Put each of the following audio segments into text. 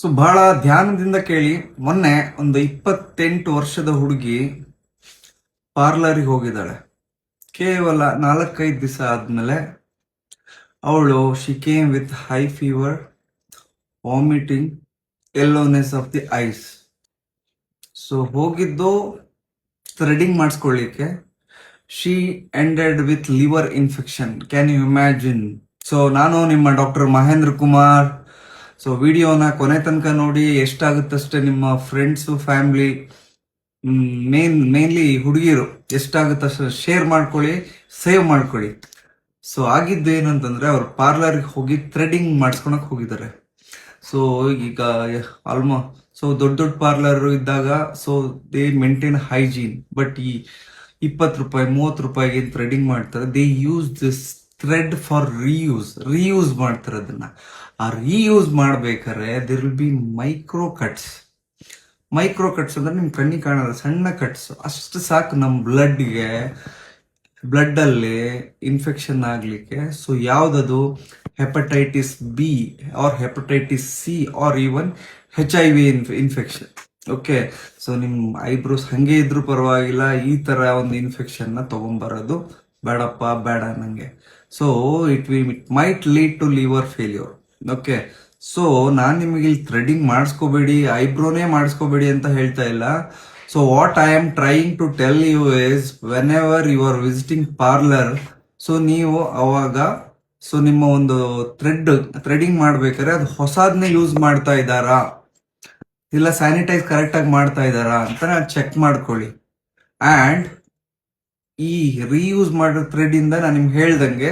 So ಬಹಳ ಧ್ಯಾನದಿಂದ ಕೇಳಿ. ಮೊನ್ನೆ ಒಂದು 28 ವರ್ಷದ ಹುಡುಗಿ ಪಾರ್ಲರಿಗೆ ಹೋಗಿದ್ದಾಳೆ. ಕೇವಲ 4-5 ದಿವಸ ಆದ್ಮೇಲೆ ಅವಳು she came with high fever, vomiting, yellowness of the eyes. So ಹೋಗಿದ್ದು ಥ್ರೆಡಿಂಗ್ ಮಾಡಿಸ್ಕೊಳ್ಳಿಕ್ಕೆ. She ended with liver infection. Can you imagine? So ನಾನು ನಿಮ್ಮ ಡಾಕ್ಟರ್ ಮಹೇಂದ್ರ ಕುಮಾರ್. ಸೊ ವಿಡಿಯೋನ ಕೊನೆ ತನಕ ನೋಡಿ. ಎಷ್ಟಾಗುತ್ತಷ್ಟೇ ನಿಮ್ಮ ಫ್ರೆಂಡ್ಸು, ಫ್ಯಾಮಿಲಿ, ಮೇನ್ಲಿ ಹುಡುಗಿರು ಎಷ್ಟಾಗುತ್ತಷ್ಟು ಶೇರ್ ಮಾಡ್ಕೊಳ್ಳಿ, ಸೇವ್ ಮಾಡ್ಕೊಳ್ಳಿ. ಸೊ ಆಗಿದ್ದು ಏನು ಅಂತಂದ್ರೆ, ಅವ್ರು ಪಾರ್ಲರ್ಗೆ ಹೋಗಿ ಥ್ರೆಡಿಂಗ್ ಮಾಡಿಸ್ಕೊಳಕ್ ಹೋಗಿದ್ದಾರೆ. ಸೊ ಈಗ ಸೊ ದೊಡ್ಡ ದೊಡ್ಡ ಪಾರ್ಲರ್ ಇದ್ದಾಗ so they maintain hygiene. But ಈ 20 ರೂಪಾಯಿ 30 ರೂಪಾಯಿಗೆ ಏನು ಥ್ರೆಡಿಂಗ್ ಮಾಡ್ತಾರೆ, they use this thread for reuse ಮಾಡ್ತಾರೆ ಅದನ್ನ. ಆ ರೀಯೂಸ್ ಮಾಡ್ಬೇಕಾದ್ರೆ there will be micro cuts ಅಂದ್ರೆ ನಿಮ್ ಕಣ್ಣಿಗೆ ಕಾಣೋದು ಸಣ್ಣ ಕಟ್ಸ್. ಅಷ್ಟು ಸಾಕು ನಮ್ಮ ಬ್ಲಡ್ ಅಲ್ಲಿ ಇನ್ಫೆಕ್ಷನ್ ಆಗ್ಲಿಕ್ಕೆ. ಸೊ ಯಾವ್ದದು? Hepatitis B or hepatitis C or even HIV infection. Okay, so ನಿಮ್ ಐಬ್ರೋಸ್ ಹಂಗೆ ಇದ್ರೂ ಪರವಾಗಿಲ್ಲ, ಈ ತರ ಒಂದು ಇನ್ಫೆಕ್ಷನ್ ನ ತಗೊಂಬರೋದು ಬೇಡಪ್ಪ, ಬೇಡ ನಂಗೆ. So it might lead to liver failure. Okay, so ನಾನ್ ನಿಮಗೆ ಇಲ್ಲಿ ಥ್ರೆಡಿಂಗ್ ಮಾಡಿಸ್ಕೋಬೇಡಿ, ಐಬ್ರೋನೇ ಮಾಡಿಸ್ಕೋಬೇಡಿ ಅಂತ ಹೇಳ್ತಾ ಇಲ್ಲ. So what I am trying to tell you is, whenever you are visiting parlour, so ನೀವು ಅವಾಗ ಸೊ ನಿಮ್ಮ ಒಂದು ಥ್ರೆಡಿಂಗ್ ಮಾಡ್ಬೇಕಾದ್ರೆ ಅದು ಹೊಸದನ್ನೇ ಯೂಸ್ ಮಾಡ್ತಾ ಇದ್ದಾರಾ, ಇಲ್ಲ ಸ್ಯಾನಿಟೈಸ್ ಕರೆಕ್ಟ್ ಆಗಿ ಮಾಡ್ತಾ ಇದ್ದಾರಾ ಅಂತ ಚೆಕ್ ಮಾಡ್ಕೊಳ್ಳಿ. ಅಂಡ್ ಈ ರೀಯೂಸ್ ಮಾಡೋ ಥ್ರೆಡ್ ಇಂದ ನಾನು ನಿಮ್ಗೆ ಹೇಳ್ದಂಗೆ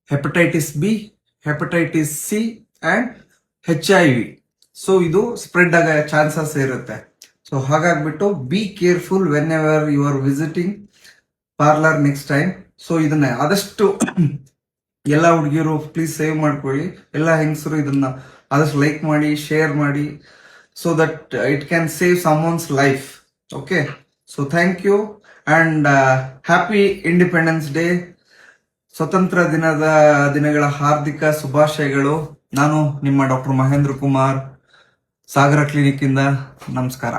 hepatitis B, hepatitis C and HIV, so ಇದು ಸ್ಪ್ರೆಡ್ ಆಗೋ ಚಾನ್ಸಸ್ ಇರುತ್ತೆ. ಸೊ ಹಾಗಾಗ್ಬಿಟ್ಟು be careful whenever you are visiting parlour next time. So ಇದನ್ನ ಆದಷ್ಟು ಎಲ್ಲ ಹುಡುಗಿಯರು ಪ್ಲೀಸ್ ಸೇವ್ ಮಾಡ್ಕೊಳ್ಳಿ. ಎಲ್ಲ ಹೆಂಗಸರು ಇದನ್ನ ಆದಷ್ಟು ಲೈಕ್ ಮಾಡಿ, ಶೇರ್ ಮಾಡಿ, so that it can save someone's life. Okay, so thank you and happy Independence Day. ಸ್ವತಂತ್ರ ದಿನಗಳ ಹಾರ್ದಿಕ ಶುಭಾಶಯಗಳು. ನಾನು ನಿಮ್ಮ ಡಾಕ್ಟರ್ ಮಹೇಂದ್ರ ಕುಮಾರ್, ಸಾಗರ ಕ್ಲಿನಿಕ್ ಇಂದ. ನಮಸ್ಕಾರ.